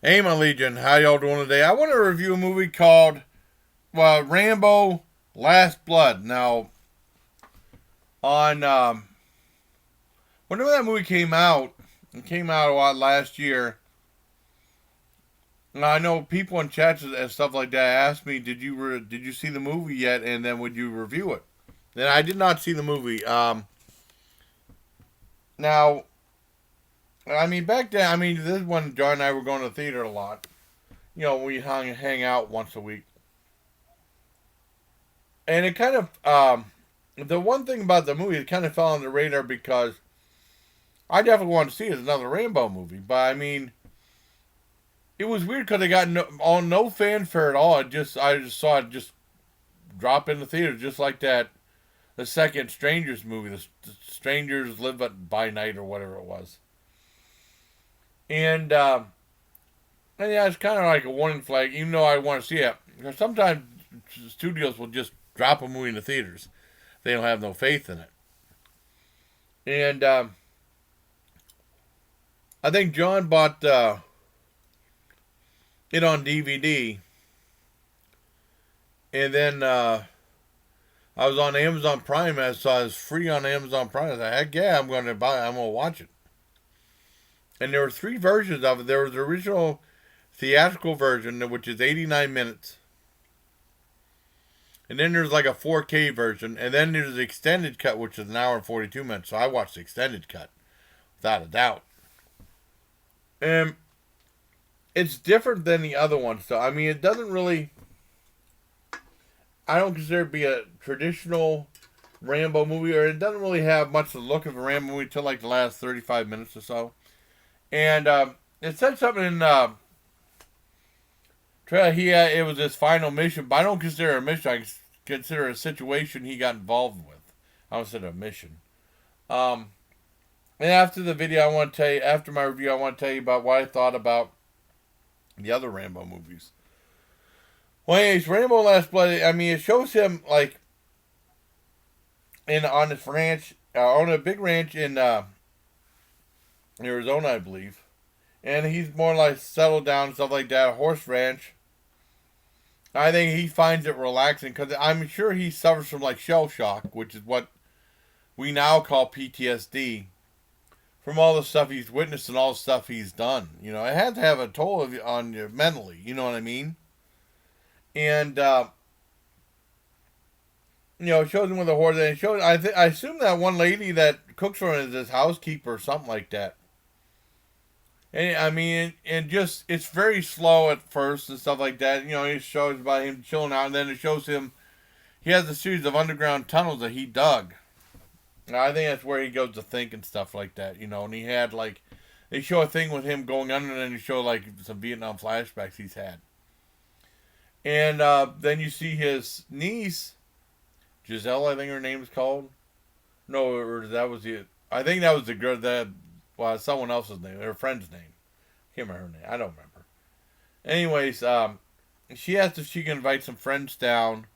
Hey, my Legion, how y'all doing today? I want to review a movie called Rambo: Last Blood. Now, on whenever that movie came out, it came out a lot last year. And I know people in chats and stuff like that asked me, did you see the movie yet? And then would you review it?" And I did not see the movie. Now, I mean, back then, I mean, this is when John and I were going to the theater a lot. We hang out once a week. And it kind of the one thing about the movie, it kind of fell on the radar because I definitely wanted to see it as another Rambo movie. But I mean, it was weird because it got no fanfare at all. I just saw it just drop in the theater just like that. The second Strangers movie, the Strangers Live by Night or whatever it was, and yeah, it's kind of like a warning flag. Even though I want to see it, because sometimes studios will just drop a movie in the theaters. They don't have no faith in it, and I think John bought it on DVD, and then I was on Amazon Prime. I saw it was free on Amazon Prime. I said, "Heck yeah, I'm going to buy it. I'm going to watch it." And there were three versions of it. There was the original theatrical version, which is 89 minutes, and then there's like a 4K version, and then there's the extended cut, which is an hour and 42 minutes. So I watched the extended cut, without a doubt. And it's different than the other one. So I mean, it doesn't really. I don't consider it to be a traditional Rambo movie, or it doesn't really have much of the look of a Rambo movie until like the last 35 minutes or so. And it said something in trailer. It was his final mission, but I don't consider it a mission. I consider it a situation he got involved with. I don't consider it a mission. Um, and after the video, I want to tell you. After my review, I want to tell you about what I thought about the other Rambo movies. Well, anyways, Rambo Last Blood. I mean, it shows him like in on this ranch, on a big ranch in Arizona, I believe, and he's more like settled down and stuff like that. A horse ranch. I think he finds it relaxing because I'm sure he suffers from like shell shock, which is what we now call PTSD, from all the stuff he's witnessed and all the stuff he's done. It has to have a toll on you mentally. You know what I mean? And it shows him with a horse, and it shows. I assume that one lady that cooks for him is his housekeeper or something like that. And I mean, and just it's very slow at first and stuff like that. It shows about him chilling out, and then it shows him he has a series of underground tunnels that he dug. Now, I think that's where he goes to think and stuff like that. And he had like they show a thing with him going under, and then they show like some Vietnam flashbacks he's had. And then you see his niece, Giselle, I think her name is called. No, or that was the. I think that was the girl that. Well, someone else's name, her friend's name. Can't remember her name. I don't remember. Anyways, she asked if she can invite some friends down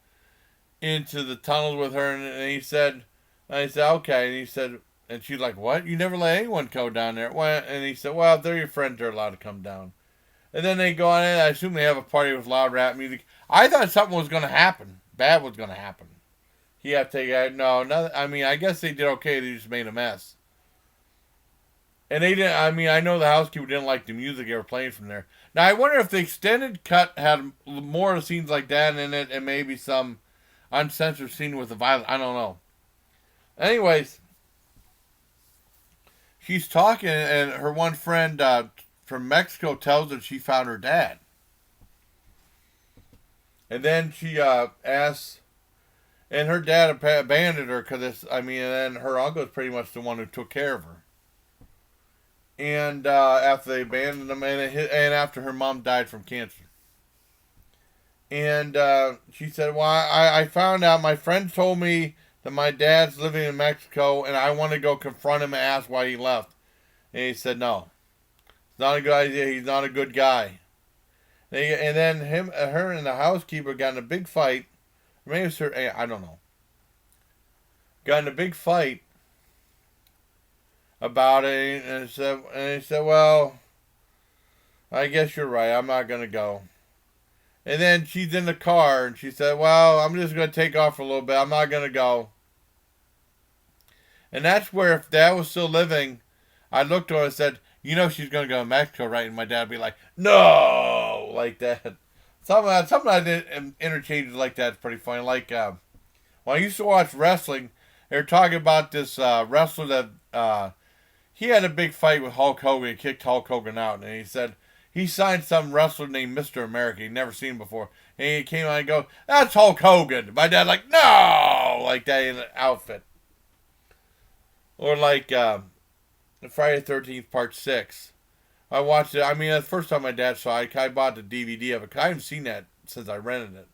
into the tunnels with her, and he said, I said okay, and he said, and she's like, "What? You never let anyone go down there?" Well, and he said, "Well, if they're your friends, they're allowed to come down." And then they go on in. I assume they have a party with loud rap music. I thought something was going to happen. Bad was going to happen. He had to take it. No, nothing. I mean, I guess they did okay. They just made a mess. And they didn't. I mean, I know the housekeeper didn't like the music they were playing from there. Now, I wonder if the extended cut had more scenes like that in it, and maybe some uncensored scene with the violence. I don't know. Anyways, she's talking, and her one friend from Mexico tells her she found her dad. And then she asks, and her dad abandoned her because I mean, and then her uncle is pretty much the one who took care of her. And after they abandoned him, and after her mom died from cancer. And she said, "Well, I found out. My friend told me that my dad's living in Mexico, and I want to go confront him and ask why he left." And he said, "No, it's not a good idea. He's not a good guy." And then her, and the housekeeper got in a big fight. Maybe it was her. I don't know. Got in a big fight about it, and he said, "Well, I guess you're right. I'm not going to go. And then she's in the car and she said, well, I'm just going to take off for a little bit. I'm not going to go. And that's where, if Dad was still living, I looked at her and said, you know she's going to go to Mexico, right? And my dad would be like, no! Like that. Something I did interchanges like that's pretty funny. Like, when I used to watch wrestling, they were talking about this wrestler that he had a big fight with Hulk Hogan. He kicked Hulk Hogan out. And he said he signed some wrestler named Mr. America. He'd never seen him before. And he came out and go, that's Hulk Hogan. My dad like, no! Like that in an outfit. Or like Friday the 13th Part 6. I watched it. I mean, that's the first time my dad saw it. I bought the DVD of it. I haven't seen that since I rented it.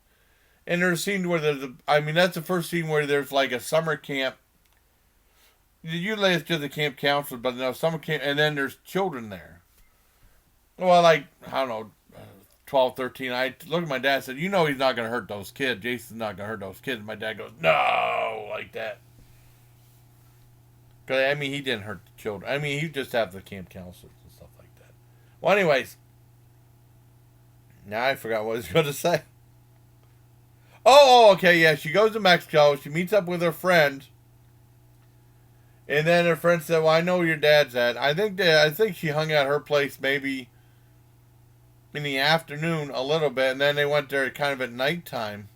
And there's a scene where that's the first scene where there's like a summer camp. Usually it's just a camp counselor, but no, summer camp. And then there's children there. Well, like, I don't know, 12, 13. I looked at my dad and said, you know he's not going to hurt those kids. Jason's not going to hurt those kids. And my dad goes, no, like that. Because, I mean, he didn't hurt the children. I mean, he just have the camp counselors and stuff like that. Well, anyways. Now I forgot what I was going to say. Oh, okay, yeah. She goes to Mexico. She meets up with her friend. And then her friend said, well, I know where your dad's at. I think she hung out at her place maybe in the afternoon a little bit. And then they went there kind of at nighttime.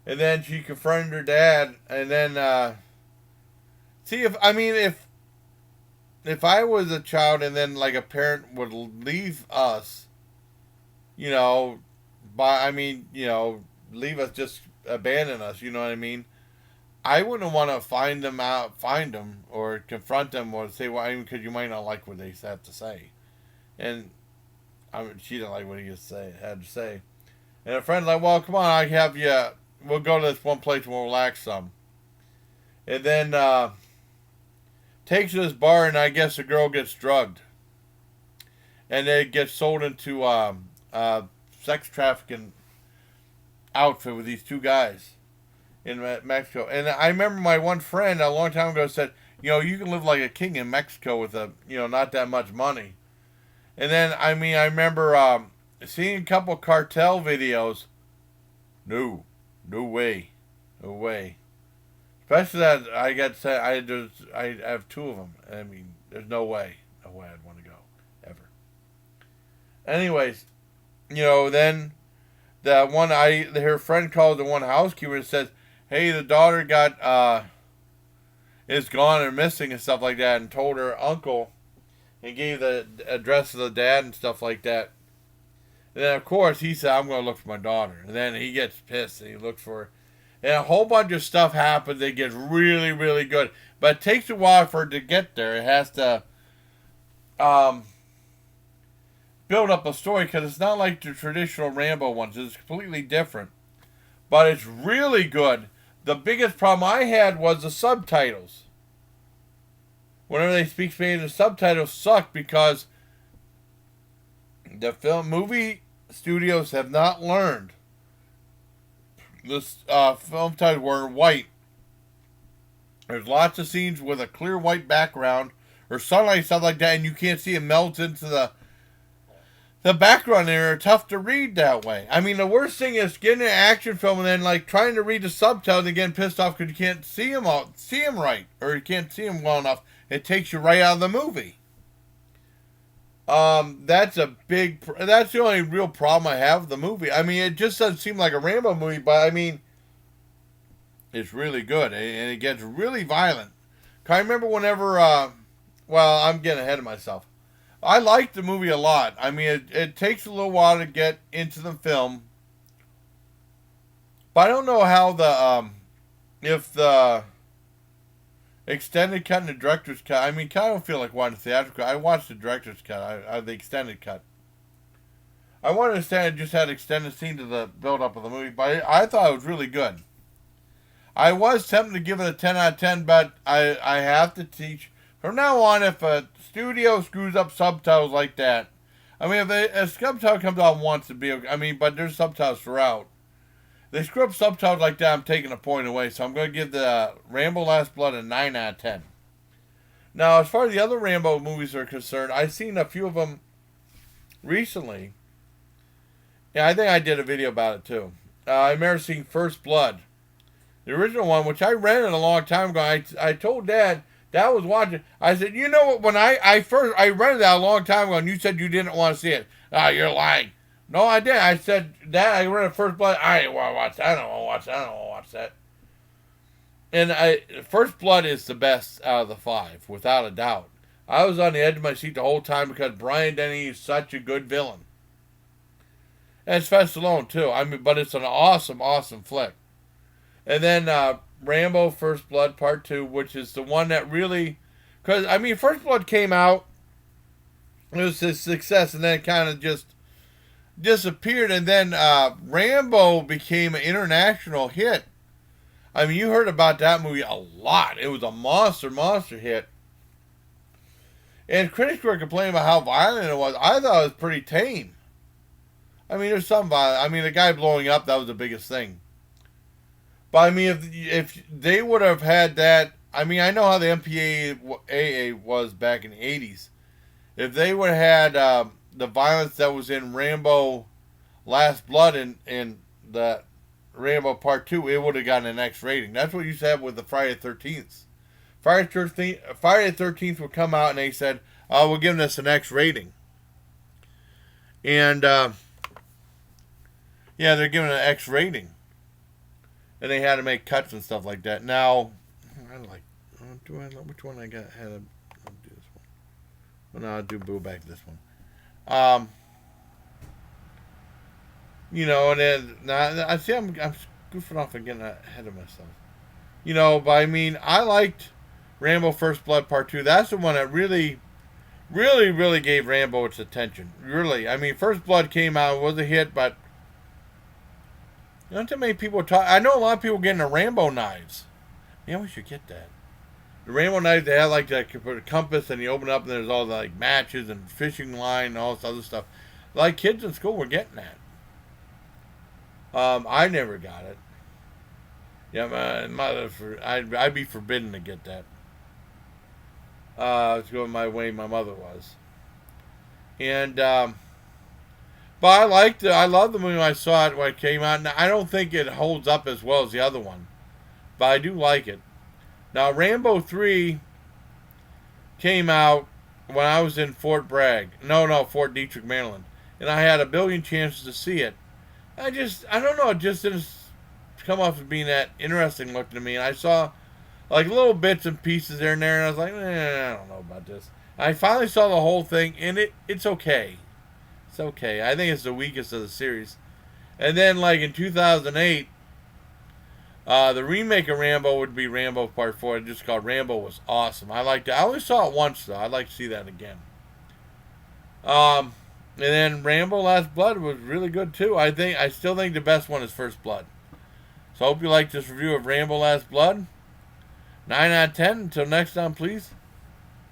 And then she confronted her dad. And then, see, if I was a child and then like a parent would leave us, you know, leave us, just abandon us, you know what I mean? I wouldn't want to find them, or confront them, or say, well, because you might not like what they have to say. And I mean, she didn't like what he had to say. And a friend's like, well, come on, I have you. We'll go to this one place and we'll relax some. And then takes to this bar, and I guess the girl gets drugged, and it gets sold into sex trafficking outfit with these two guys in Mexico. And I remember my one friend a long time ago said, you know, you can live like a king in Mexico with not that much money. And then, I mean, I remember seeing a couple cartel videos. No way. Especially that I got said, I have two of them. I mean, there's no way I'd want to go ever. Anyways, then her friend called the one housekeeper and says, hey, the daughter is gone or missing and stuff like that, and told her uncle and gave the address of the dad and stuff like that. And then of course he said, I'm going to look for my daughter. And then he gets pissed and he looks for her. And a whole bunch of stuff happens. It gets really, really good. But it takes a while for it to get there. It has to build up a story, because it's not like the traditional Rambo ones. It's completely different. But it's really good. The biggest problem I had was the subtitles. Whenever they speak Spanish, the subtitles suck because the movie studios have not learned. The film titles were in white. There's lots of scenes with a clear white background or sunlight, stuff like that, and you can't see it melt into the background there. Are tough to read that way. I mean, the worst thing is getting an action film and then like trying to read the subtitles and getting pissed off because you can't see them right, or you can't see them well enough. It takes you right out of the movie. That's the only real problem I have with the movie. I mean, it just doesn't seem like a Rambo movie, but I mean, it's really good, and it gets really violent. I remember whenever, I'm getting ahead of myself. I liked the movie a lot. I mean, it takes a little while to get into the film, but I don't know how if the extended cut and the director's cut. I mean, I don't feel like watching the theatrical. I watched the director's cut. The extended cut. I want to understand it just had extended scene to the build up of the movie, but I thought it was really good. I was tempted to give it a 10 out of 10, but I have to teach from now on. If a studio screws up subtitles like that, I mean, if a subtitle comes out once, it'd be okay. I mean, but there's subtitles throughout. They screw up subtitles like that, I'm taking a point away. So I'm going to give the Rambo Last Blood a 9 out of 10. Now, as far as the other Rambo movies are concerned, I've seen a few of them recently. Yeah, I think I did a video about it too. I remember seeing First Blood, the original one, which I rented a long time ago. I told Dad, Dad was watching. I said, you know what? When I rented that a long time ago, and you said you didn't want to see it. Ah, you're lying. No, I did. I said, Dad, I rented First Blood. I didn't want to watch that. I don't want to watch that. I don't want to watch that. And First Blood is the best out of the five, without a doubt. I was on the edge of my seat the whole time because Brian Denny is such a good villain. And it's Sylvester Stallone too. I mean, but it's an awesome, awesome flick. And then Rambo: First Blood Part 2, which is the one that really, because I mean, First Blood came out, it was a success, and then it kind of just disappeared. And then Rambo became an international hit. I mean, you heard about that movie a lot. It was a monster hit. And critics were complaining about how violent it was. I thought it was pretty tame. I mean, there's some violence. I mean, the guy blowing up, that was the biggest thing. But I mean, if they would have had that, I mean, I know how the MPAA was back in the 80s. If they would have had the violence that was in Rambo Last Blood and the Rambo Part 2, it would have gotten an X rating. That's what used to happen with the Friday the 13th. Friday the 13th would come out and they said, oh, we're giving this an X rating. And, yeah, they're giving it an X rating. And they had to make cuts and stuff like that. Now, which one I got? I'll do this one. Well, no, I'll go back to this one. You know, and then now I see I'm goofing off and getting ahead of myself. You know, but I mean, I liked Rambo: First Blood Part 2. That's the one that really gave Rambo its attention. Really, I mean, First Blood came out, was a hit, but not too many people talk. I know a lot of people getting the Rambo knives. Yeah, we should get that. The Rambo knives, they have like that compass, and you open it up, and there's all the like matches and fishing line and all this other stuff. Like kids in school were getting that. I never got it. Yeah, my mother, I'd be forbidden to get that. It's going my way my mother was. And, but I loved the movie when I saw it when it came out. Now, I don't think it holds up as well as the other one, but I do like it. Now, Rambo 3 came out when I was in Fort Detrick, Maryland. And I had a billion chances to see it. I don't know, it just didn't come off as being that interesting looking to me. And I saw like little bits and pieces there and there, and I was like, I don't know about this. I finally saw the whole thing, and it's okay. It's okay. I think it's the weakest of the series. And then, like in 2008, the remake of Rambo would be Rambo Part 4. It just called Rambo was awesome. I liked it. I only saw it once, though. I'd like to see that again. And then Rambo Last Blood was really good, too. I still think the best one is First Blood. So I hope you liked this review of Rambo Last Blood. 9 out of 10. Until next time, please.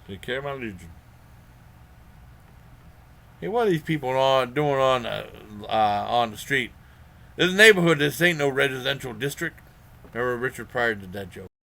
Take care, my legion. Hey, what are these people doing on the street? This neighborhood, this ain't no residential district. Remember Richard Pryor did that joke.